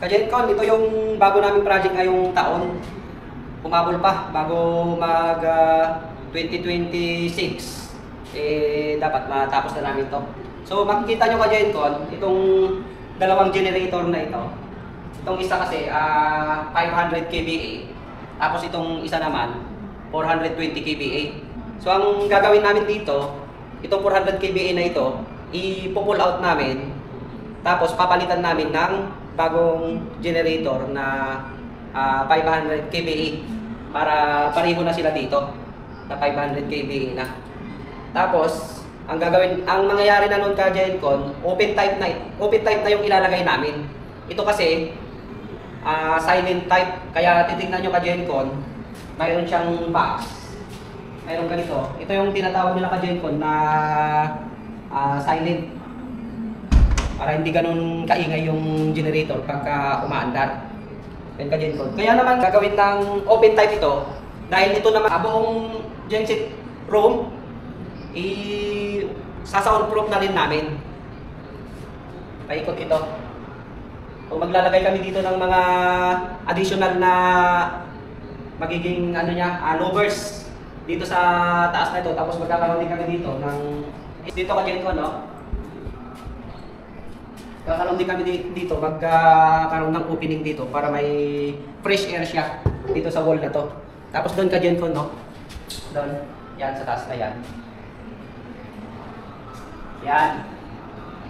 Kajencon, ito yung bago naming project ngayong taon. Humabol pa bago mag 2026. Dapat matapos na namin to. So makikita nyo Kajencon, itong dalawang generator na ito. Itong isa kasi 500 kVA. Tapos itong isa naman 420 kVA. So ang gagawin namin dito, itong 400 kVA na ito, i-pull out namin. Tapos papalitan namin ng bagong generator na 500 kVA para pareho na sila dito na 500 kVA na. Tapos ang mangyayari na noon Kajencon, open type na yung ilalagay namin. Ito kasi silent type, kaya titingnan nyo Kajencon, mayroon siyang box. Mayroon ganito. Ito yung tinatawag nila Kajencon na silent. Para hindi ganun kaingay yung generator pagka umaandar. Yan Kajencon. Kaya naman gagawin ng open type ito dahil ito naman buong genset room sa-soundproof na rin namin. Paikot ito. Kung maglalagay kami dito ng mga additional na magiging louvers dito sa taas na ito, tapos magkakaroon din kami dito ng dito Kajencon, no? Kakaroon din kami dito, magkakaroon ng opening dito para may fresh air siya dito sa wall na to. Tapos doon Kajencon, no? Doon, yan sa taas na yan. Yan.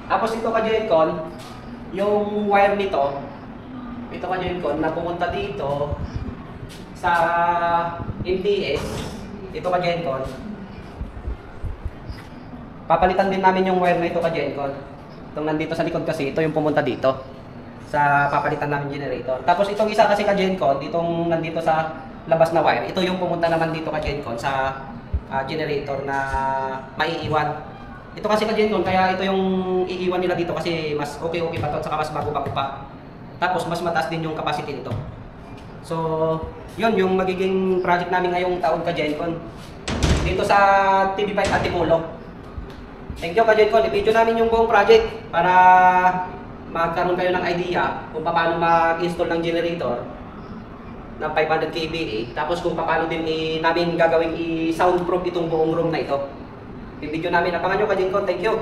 Tapos ito Kajencon, yung wire nito, ito Kajencon, na pumunta dito sa MTS, ito Kajencon. Papalitan din namin yung wire na ito Kajencon. Itong nandito sa likod kasi, ito yung pumunta dito sa papalitan namin generator. Tapos itong isa kasi Kajencon, itong nandito sa labas na wire, ito yung pumunta naman dito Kajencon sa generator na maiiwan. Ito kasi Kajencon, kaya ito yung iiwan nila dito kasi mas okay pa ito at saka mas bago-bago pa. Tapos mas mataas din yung capacity nito. So, yun yung magiging project namin ngayong taon Kajencon. Dito sa TV5 Antipolo. Thank you Kajencon, i-video namin yung buong project para magkaroon kayo ng idea kung paano mag-install ng generator ng 500 kVA. Tapos kung paano din namin gagawing i-soundproof itong buong room na ito. I-video namin, abangan nyo Kajencon, thank you.